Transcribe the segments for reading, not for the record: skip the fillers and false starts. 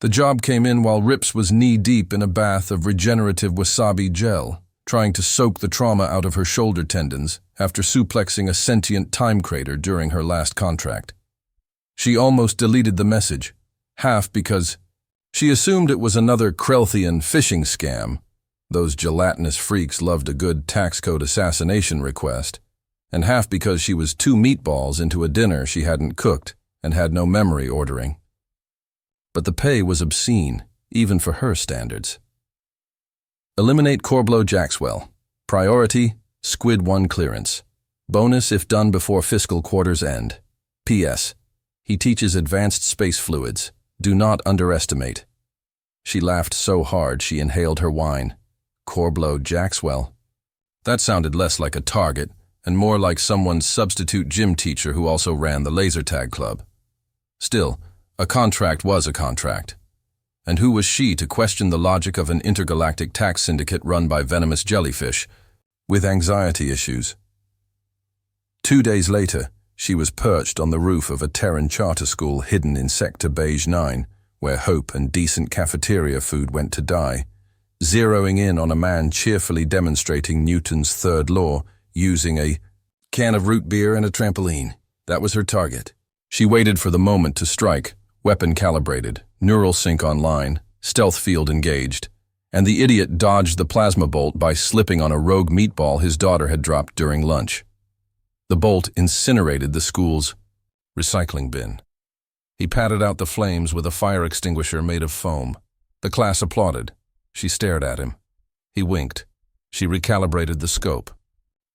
The job came in while Rips was knee-deep in a bath of regenerative wasabi gel, trying to soak the trauma out of her shoulder tendons after suplexing a sentient time crater during her last contract. She almost deleted the message, half because she assumed it was another Krelthian phishing scam. Those gelatinous freaks loved a good tax code assassination request, and half because she was 2 meatballs into a dinner she hadn't cooked and had no memory ordering. But the pay was obscene, even for her standards. Eliminate Corblow Jaxwell. Priority, Squid 1 clearance. Bonus if done before fiscal quarter's end. P.S. He teaches advanced space fluids. Do not underestimate. She laughed so hard she inhaled her wine. Corblow Jaxwell. That sounded less like a target and more like someone's substitute gym teacher who also ran the laser tag club. Still, a contract was a contract. And who was she to question the logic of an intergalactic tax syndicate run by venomous jellyfish with anxiety issues? 2 days later, she was perched on the roof of a Terran charter school hidden in Sector Beige 9, where hope and decent cafeteria food went to die, zeroing in on a man cheerfully demonstrating Newton's third law using a can of root beer and a trampoline. That was her target. She waited for the moment to strike, weapon calibrated, neural sync online, stealth field engaged, and the idiot dodged the plasma bolt by slipping on a rogue meatball his daughter had dropped during lunch. The bolt incinerated the school's recycling bin. He patted out the flames with a fire extinguisher made of foam. The class applauded. She stared at him. He winked. She recalibrated the scope.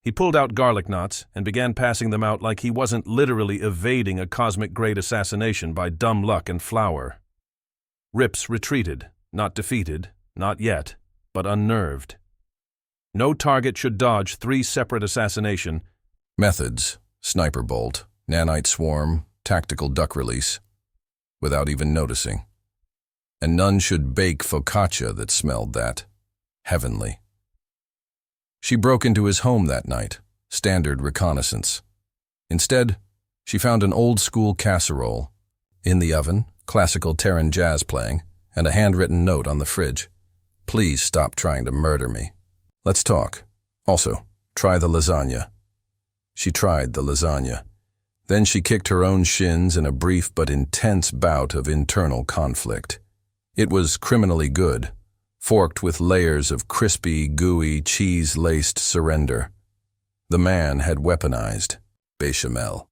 He pulled out garlic knots and began passing them out like he wasn't literally evading a cosmic-grade assassination by dumb luck and flour. Rips retreated, not defeated, not yet, but unnerved. No target should dodge 3 separate assassination methods, sniper bolt, nanite swarm, tactical duck release, without even noticing. And none should bake focaccia that smelled that heavenly. She broke into his home that night, standard reconnaissance. Instead, she found an old-school casserole. In the oven, classical Terran jazz playing, and a handwritten note on the fridge. Please stop trying to murder me. Let's talk. Also, try the lasagna. She tried the lasagna. Then she kicked her own shins in a brief but intense bout of internal conflict. It was criminally good, forked with layers of crispy, gooey, cheese-laced surrender. The man had weaponized bechamel.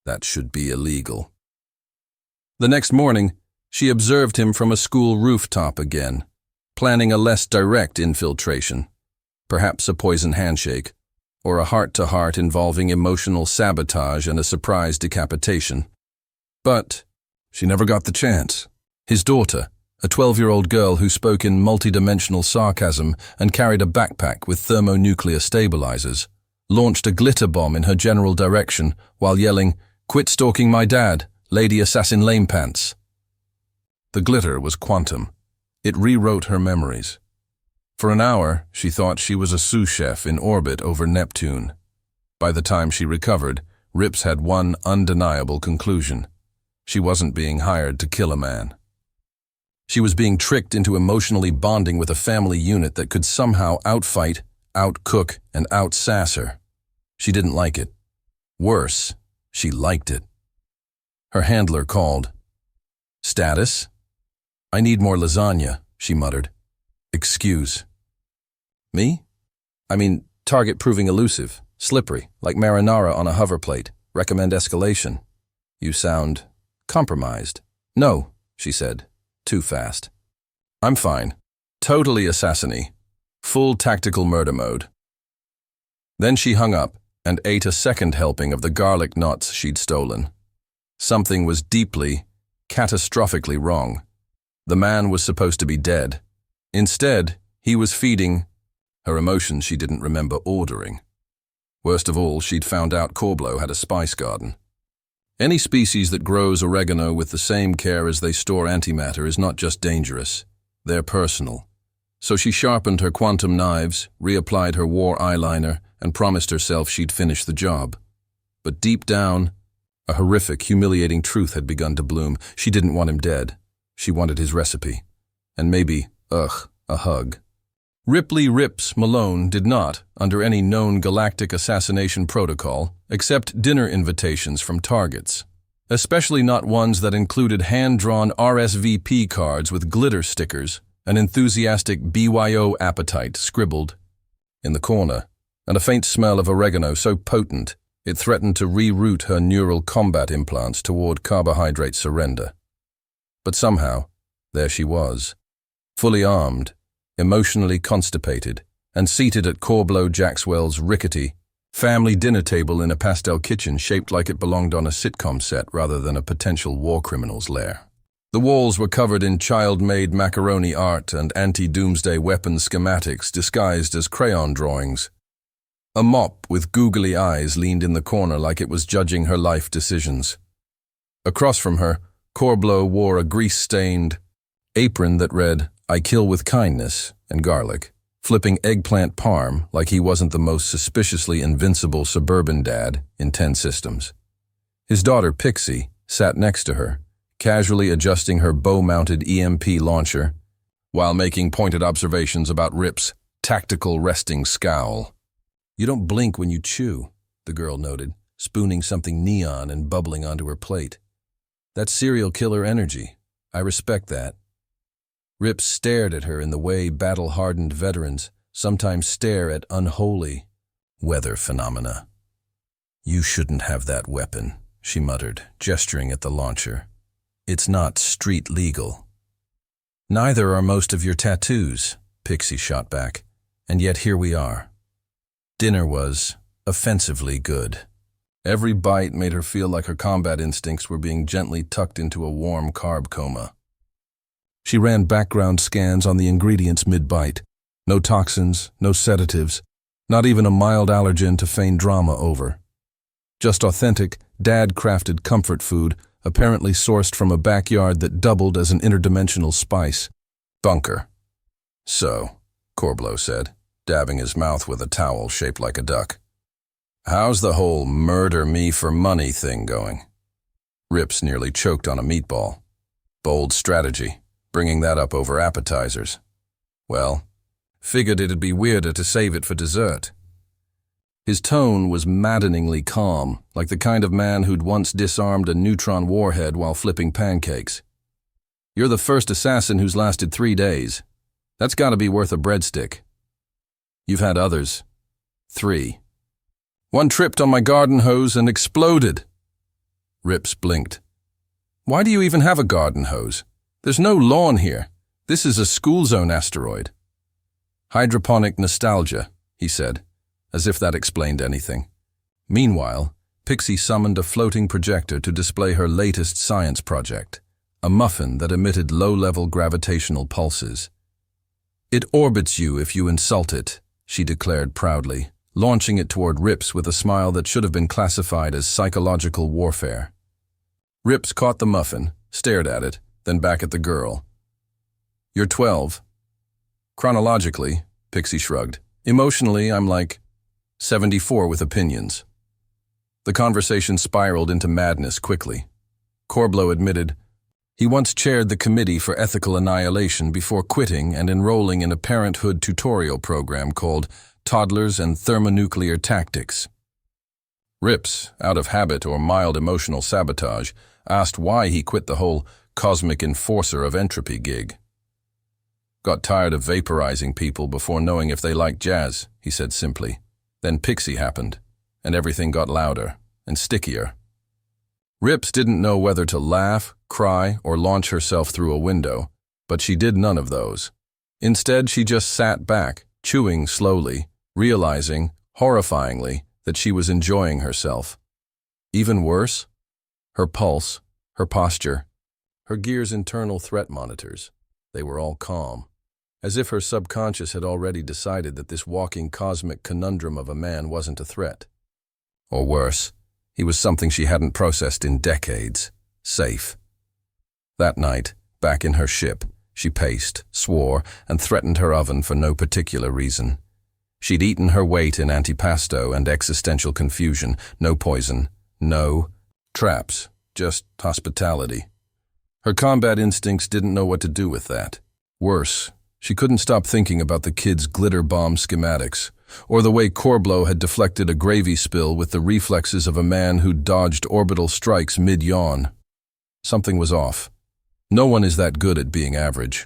That should be illegal. The next morning, she observed him from a school rooftop again, planning a less direct infiltration, perhaps a poison handshake, or a heart-to-heart involving emotional sabotage and a surprise decapitation. But she never got the chance. His daughter, a 12-year-old girl who spoke in multidimensional sarcasm and carried a backpack with thermonuclear stabilizers, launched a glitter bomb in her general direction while yelling, "Quit stalking my dad, Lady Assassin Lamepants." The glitter was quantum. It rewrote her memories. For an hour, she thought she was a sous chef in orbit over Neptune. By the time she recovered, Rips had one undeniable conclusion. She wasn't being hired to kill a man. She was being tricked into emotionally bonding with a family unit that could somehow outfight, outcook, and outsass her. She didn't like it. Worse, she liked it. Her handler called. "Status?" "I need more lasagna," she muttered. "Excuse." "Me? I mean, target proving elusive, slippery, like marinara on a hoverplate. Recommend escalation." "You sound compromised." "No," she said, too fast. "I'm fine. Totally assassiny. Full tactical murder mode." Then she hung up and ate a second helping of the garlic knots she'd stolen. Something was deeply, catastrophically wrong. The man was supposed to be dead. Instead, he was feeding her emotions she didn't remember ordering. Worst of all, she'd found out Corblow had a spice garden. Any species that grows oregano with the same care as they store antimatter is not just dangerous, they're personal. So she sharpened her quantum knives, reapplied her war eyeliner, and promised herself she'd finish the job. But deep down, a horrific, humiliating truth had begun to bloom. She didn't want him dead. She wanted his recipe. And maybe, a hug. Ripley Rips Malone did not, under any known galactic assassination protocol, accept dinner invitations from targets, especially not ones that included hand-drawn RSVP cards with glitter stickers, an enthusiastic BYO appetite scribbled in the corner, and a faint smell of oregano so potent it threatened to reroute her neural combat implants toward carbohydrate surrender. But somehow, there she was, fully armed, emotionally constipated, and seated at Corblow Jackswell's rickety, family dinner table in a pastel kitchen shaped like it belonged on a sitcom set rather than a potential war criminal's lair. The walls were covered in child-made macaroni art and anti-doomsday weapons schematics disguised as crayon drawings. A mop with googly eyes leaned in the corner like it was judging her life decisions. Across from her, Corblow wore a grease-stained apron that read, "I kill with kindness," and garlic, flipping eggplant parm like he wasn't the most suspiciously invincible suburban dad in 10 systems. His daughter, Pixie, sat next to her, casually adjusting her bow-mounted EMP launcher while making pointed observations about Rip's tactical resting scowl. "You don't blink when you chew," the girl noted, spooning something neon and bubbling onto her plate. "That's serial killer energy. I respect that." Rip stared at her in the way battle-hardened veterans sometimes stare at unholy weather phenomena. "You shouldn't have that weapon," she muttered, gesturing at the launcher. "It's not street legal." "Neither are most of your tattoos," Pixie shot back, "and yet here we are." Dinner was offensively good. Every bite made her feel like her combat instincts were being gently tucked into a warm carb coma. She ran background scans on the ingredients mid-bite. No toxins, no sedatives, not even a mild allergen to feign drama over. Just authentic, dad-crafted comfort food, apparently sourced from a backyard that doubled as an interdimensional spice. "Bunker." "So," Corblow said, dabbing his mouth with a towel shaped like a duck. "How's the whole murder me for money thing going?" Rips nearly choked on a meatball. Bold strategy, bringing that up over appetizers. "Well, figured it'd be weirder to save it for dessert." His tone was maddeningly calm, like the kind of man who'd once disarmed a neutron warhead while flipping pancakes. "You're the first assassin who's lasted 3 days. That's gotta be worth a breadstick. You've had others. 3. One tripped on my garden hose and exploded." Rips blinked. "Why do you even have a garden hose? There's no lawn here. This is a school zone asteroid." "Hydroponic nostalgia," he said, as if that explained anything. Meanwhile, Pixie summoned a floating projector to display her latest science project, a muffin that emitted low-level gravitational pulses. "It orbits you if you insult it," she declared proudly, launching it toward Rips with a smile that should have been classified as psychological warfare. Rips caught the muffin, stared at it, then back at the girl. "You're 12. Chronologically," Pixie shrugged. "Emotionally, I'm like 74 with opinions." The conversation spiraled into madness quickly. Corblow admitted he once chaired the Committee for Ethical Annihilation before quitting and enrolling in a parenthood tutorial program called Toddlers and Thermonuclear Tactics. Rips, out of habit or mild emotional sabotage, asked why he quit the whole cosmic enforcer of entropy gig. "Got tired of vaporizing people before knowing if they liked jazz," he said simply. Then Pixie happened, and everything got louder and stickier. Rips didn't know whether to laugh, cry, or launch herself through a window, but she did none of those. Instead, she just sat back, chewing slowly, realizing, horrifyingly, that she was enjoying herself. Even worse, her pulse, her posture, her gear's internal threat monitors, they were all calm, as if her subconscious had already decided that this walking cosmic conundrum of a man wasn't a threat. Or worse, he was something she hadn't processed in decades, safe. That night, back in her ship, she paced, swore, and threatened her oven for no particular reason. She'd eaten her weight in antipasto and existential confusion, no poison, no traps, just hospitality. Her combat instincts didn't know what to do with that. Worse, she couldn't stop thinking about the kid's glitter bomb schematics, or the way Corblow had deflected a gravy spill with the reflexes of a man who dodged orbital strikes mid-yawn. Something was off. No one is that good at being average.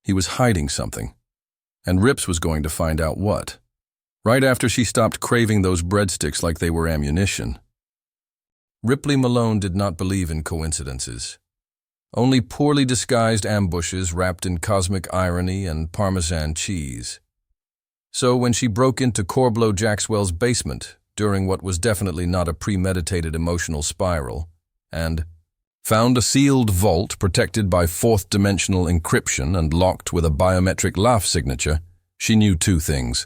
He was hiding something, and Rips was going to find out what. Right after she stopped craving those breadsticks like they were ammunition. Ripley Malone did not believe in coincidences. Only poorly disguised ambushes wrapped in cosmic irony and Parmesan cheese. So when she broke into Corblow Jaxwell's basement during what was definitely not a premeditated emotional spiral, and found a sealed vault protected by fourth-dimensional encryption and locked with a biometric laugh signature, she knew two things.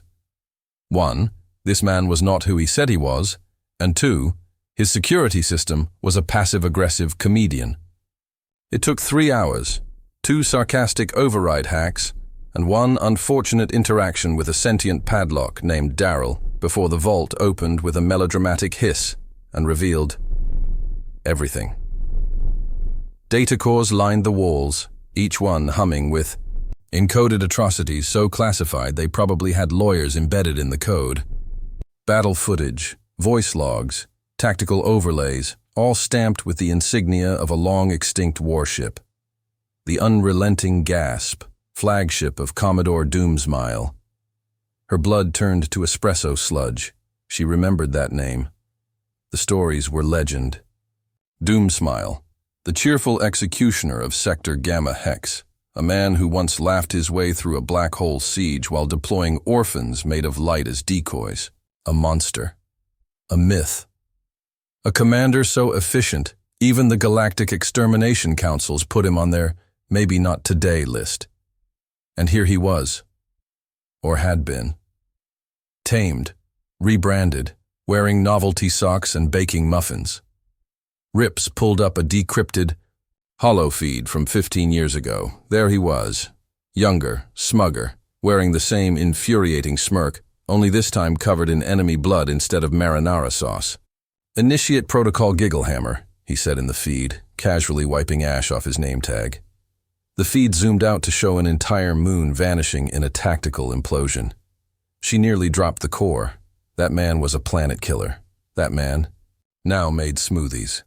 1, this man was not who he said he was, and 2, his security system was a passive-aggressive comedian. It took 3 hours, 2 sarcastic override hacks, and 1 unfortunate interaction with a sentient padlock named Daryl before the vault opened with a melodramatic hiss and revealed everything. Data cores lined the walls, each one humming with encoded atrocities so classified they probably had lawyers embedded in the code. Battle footage, voice logs, tactical overlays, all stamped with the insignia of a long-extinct warship. The unrelenting gasp, flagship of Commodore Doomsmile. Her blood turned to espresso sludge. She remembered that name. The stories were legend. Doomsmile, the cheerful executioner of Sector Gamma Hex, a man who once laughed his way through a black hole siege while deploying orphans made of light as decoys. A monster. A myth. A commander so efficient, even the Galactic Extermination Councils put him on their maybe not today list. And here he was. Or had been. Tamed, rebranded, wearing novelty socks and baking muffins. Rips pulled up a decrypted holo feed from 15 years ago. There he was, younger, smugger, wearing the same infuriating smirk, only this time covered in enemy blood instead of marinara sauce. "Initiate Protocol Gigglehammer," he said in the feed, casually wiping ash off his name tag. The feed zoomed out to show an entire moon vanishing in a tactical implosion. She nearly dropped the core. That man was a planet killer. That man now made smoothies.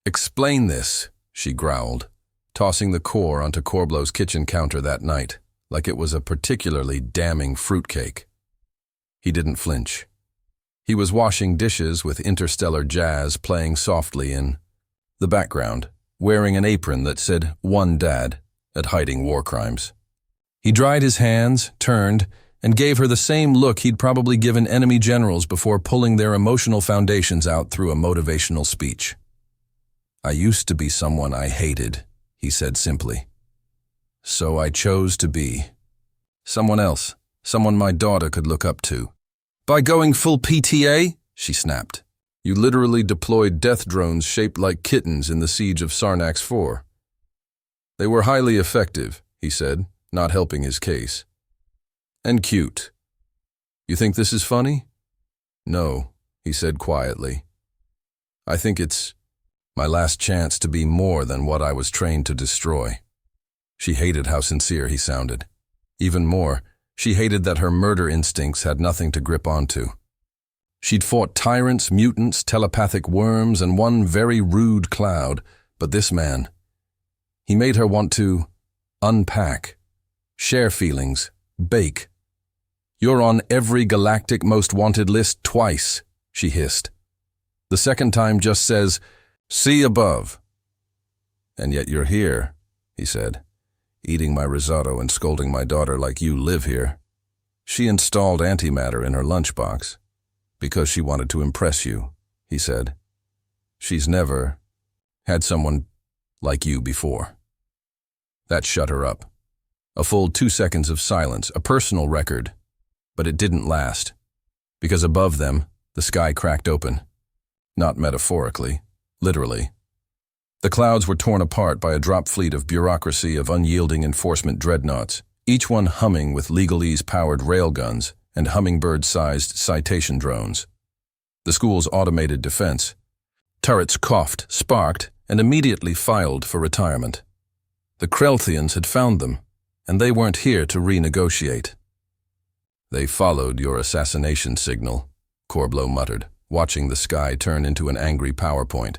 "Explain this," she growled, tossing the core onto Corblow's kitchen counter that night, like it was a particularly damning fruitcake. He didn't flinch. He was washing dishes with interstellar jazz playing softly in the background, wearing an apron that said "One Dad" at hiding war crimes. He dried his hands, turned, and gave her the same look he'd probably given enemy generals before pulling their emotional foundations out through a motivational speech. "I used to be someone I hated," he said simply. "So I chose to be someone else, someone my daughter could look up to." "By going full PTA?" she snapped. "You literally deployed death drones shaped like kittens in the siege of Sarnax 4. "They were highly effective," he said, not helping his case. "And cute. You think this is funny?" "No," he said quietly. "I think it's my last chance to be more than what I was trained to destroy." She hated how sincere he sounded. Even more, she hated that her murder instincts had nothing to grip onto. She'd fought tyrants, mutants, telepathic worms, and one very rude cloud, but this man, he made her want to unpack, share feelings, bake. "You're on every galactic most wanted list twice," she hissed. "The second time just says, 'See above.'" "And yet you're here," he said, "eating my risotto and scolding my daughter like you live here." "She installed antimatter in her lunchbox because she wanted to impress you," he said. "She's never had someone like you before." That shut her up. A full 2 seconds of silence, a personal record. But it didn't last, because above them, the sky cracked open. Not metaphorically, literally. The clouds were torn apart by a drop fleet of bureaucracy of unyielding enforcement dreadnoughts, each one humming with legalese-powered railguns and hummingbird-sized citation drones. The school's automated defense. Turrets coughed, sparked, and immediately filed for retirement. The Krelthians had found them, and they weren't here to renegotiate. "They followed your assassination signal," Corblow muttered, watching the sky turn into an angry PowerPoint.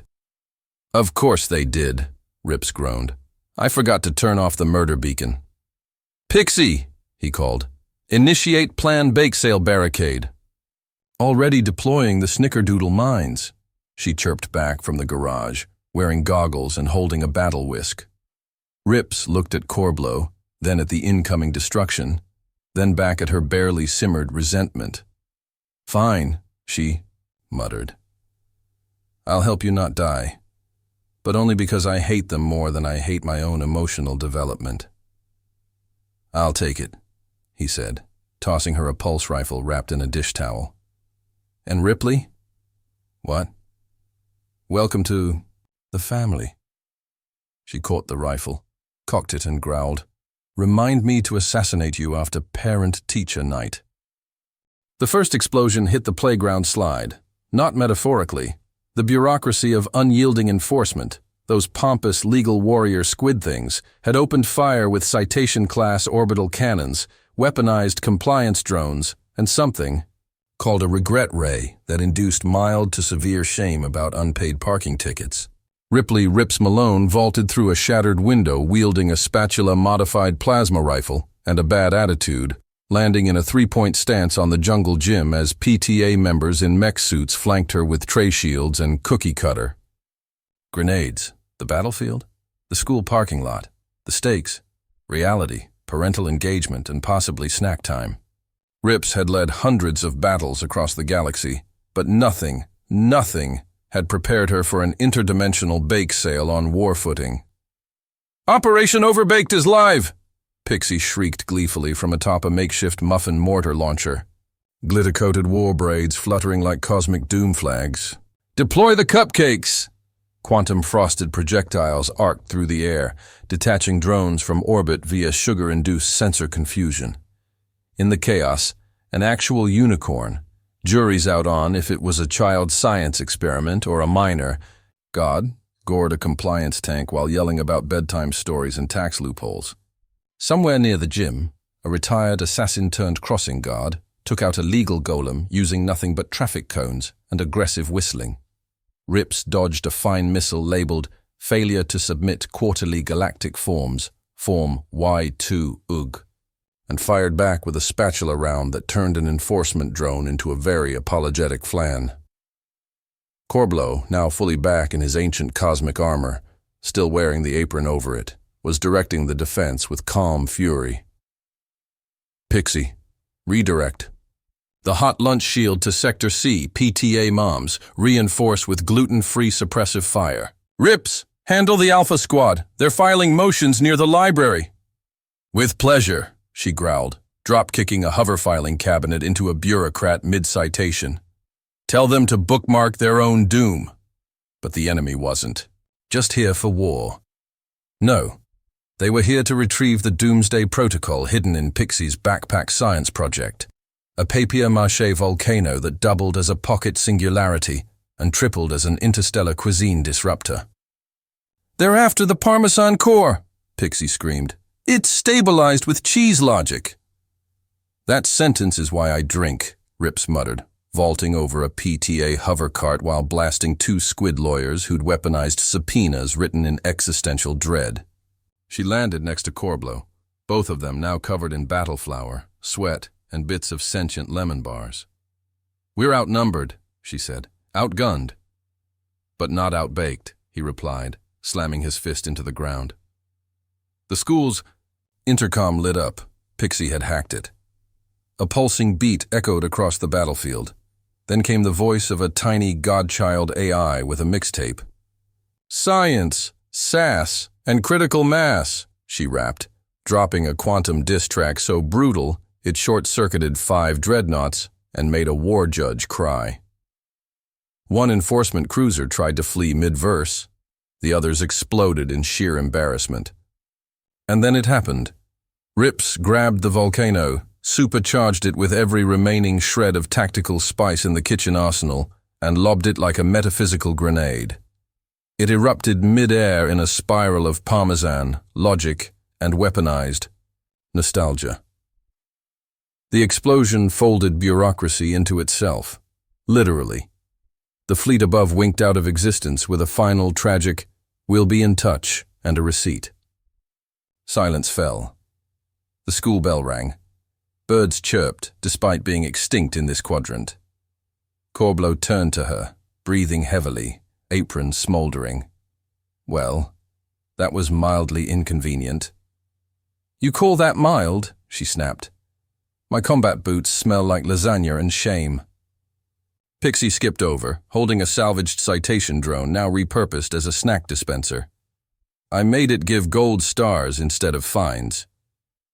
"Of course they did," Rips groaned. "I forgot to turn off the murder beacon." "Pixie," he called, "initiate plan bake sale barricade." "Already deploying the snickerdoodle mines," she chirped back from the garage, wearing goggles and holding a battle whisk. Rips looked at Corblow, then at the incoming destruction, then back at her barely simmered resentment. "Fine," she muttered. "I'll help you not die, but only because I hate them more than I hate my own emotional development." "I'll take it," he said, tossing her a pulse rifle wrapped in a dish towel. "And Ripley?" "What?" "Welcome to the family." She caught the rifle, cocked it and growled, "Remind me to assassinate you after parent-teacher night." The first explosion hit the playground slide, not metaphorically. The bureaucracy of unyielding enforcement, those pompous legal warrior squid things, had opened fire with citation-class orbital cannons, weaponized compliance drones, and something called a regret ray that induced mild to severe shame about unpaid parking tickets. Ripley Rips Malone vaulted through a shattered window wielding a spatula-modified plasma rifle and a bad attitude, landing in a three-point stance on the jungle gym as PTA members in mech suits flanked her with tray shields and cookie cutter. Grenades. The battlefield? The school parking lot. The stakes. Reality, parental engagement, and possibly snack time. Rips had led hundreds of battles across the galaxy, but nothing had prepared her for an interdimensional bake sale on war footing. "Operation Overbaked is live!" Pixie shrieked gleefully from atop a makeshift muffin mortar launcher, glitter-coated war braids fluttering like cosmic doom flags. "Deploy the cupcakes!" Quantum-frosted projectiles arced through the air, detaching drones from orbit via sugar-induced sensor confusion. In the chaos, an actual unicorn, juries out on if it was a child science experiment or a minor, gored a compliance tank while yelling about bedtime stories and tax loopholes. Somewhere near the gym, a retired assassin-turned-crossing guard took out a legal golem using nothing but traffic cones and aggressive whistling. Rips dodged a fine missile labeled "Failure to Submit Quarterly Galactic Forms, Form Y2UG," and fired back with a spatula round that turned an enforcement drone into a very apologetic flan. Corblow, now fully back in his ancient cosmic armor, still wearing the apron over it, was directing the defense with calm fury. "Pixie, redirect. The hot lunch shield to Sector C, PTA moms, reinforce with gluten-free suppressive fire. Rips, handle the Alpha Squad. They're filing motions near the library." "With pleasure," she growled, drop-kicking a hover-filing cabinet into a bureaucrat mid-citation. "Tell them to bookmark their own doom." But the enemy wasn't just here for war. No, they were here to retrieve the Doomsday Protocol hidden in Pixie's backpack science project, a papier-mâché volcano that doubled as a pocket singularity and tripled as an interstellar cuisine disruptor. "They're after the Parmesan core," Pixie screamed. "It's stabilized with cheese logic." "That sentence is why I drink," Rips muttered, vaulting over a PTA hover cart while blasting two squid lawyers who'd weaponized subpoenas written in existential dread. She landed next to Corblow, both of them now covered in battle flour, sweat, and bits of sentient lemon bars. "We're outnumbered," she said, "outgunned." "But not outbaked," he replied, slamming his fist into the ground. The school's intercom lit up. Pixie had hacked it. A pulsing beat echoed across the battlefield. Then came the voice of a tiny godchild AI with a mixtape. "Science, sass, and critical mass," she rapped, dropping a quantum diss track so brutal it short-circuited 5 dreadnoughts and made a war judge cry. One enforcement cruiser tried to flee mid-verse. The others exploded in sheer embarrassment. And then it happened. Rips grabbed the volcano, supercharged it with every remaining shred of tactical spice in the kitchen arsenal, and lobbed it like a metaphysical grenade. It erupted mid-air in a spiral of parmesan, logic, and weaponized nostalgia. The explosion folded bureaucracy into itself, literally. The fleet above winked out of existence with a final, tragic, "We'll be in touch," and a receipt. Silence fell. The school bell rang. Birds chirped, despite being extinct in this quadrant. Corblow turned to her, breathing heavily, apron smoldering. Well, that was mildly inconvenient. "You call that mild?" she snapped. "My combat boots smell like lasagna and shame." Pixie skipped over, holding a salvaged citation drone now repurposed as a snack dispenser. "I made it give gold stars instead of fines."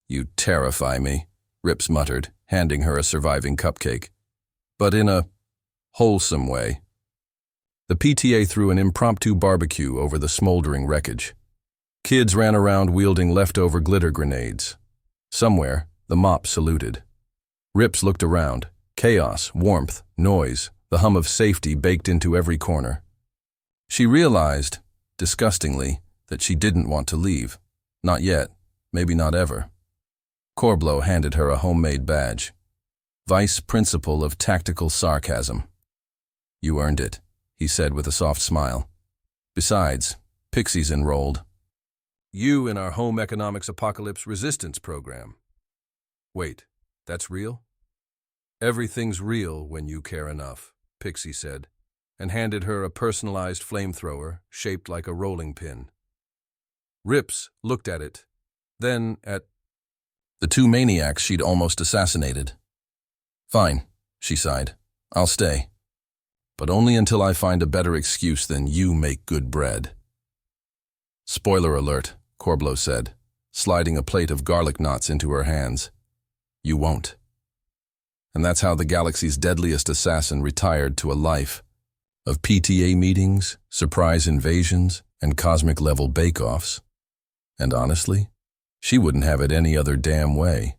"You terrify me," Rips muttered, handing her a surviving cupcake. "But in a wholesome way." The PTA threw an impromptu barbecue over the smoldering wreckage. Kids ran around wielding leftover glitter grenades. Somewhere, the mop saluted. Rips looked around. Chaos, warmth, noise, the hum of safety baked into every corner. She realized, disgustingly, that she didn't want to leave. Not yet, maybe not ever. Corblow handed her a homemade badge. Vice Principal of Tactical Sarcasm. "You earned it," he said with a soft smile. "Besides, Pixie's enrolled. You in our Home Economics Apocalypse Resistance program." "Wait, that's real?" "Everything's real when you care enough," Pixie said, and handed her a personalized flamethrower shaped like a rolling pin. Rips looked at it, then at the two maniacs she'd almost assassinated. "Fine," she sighed. "I'll stay. But only until I find a better excuse than you make good bread." "Spoiler alert," Corblow said, sliding a plate of garlic knots into her hands. "You won't." And that's how the galaxy's deadliest assassin retired to a life of PTA meetings, surprise invasions, and cosmic-level bake-offs. And honestly, she wouldn't have it any other damn way.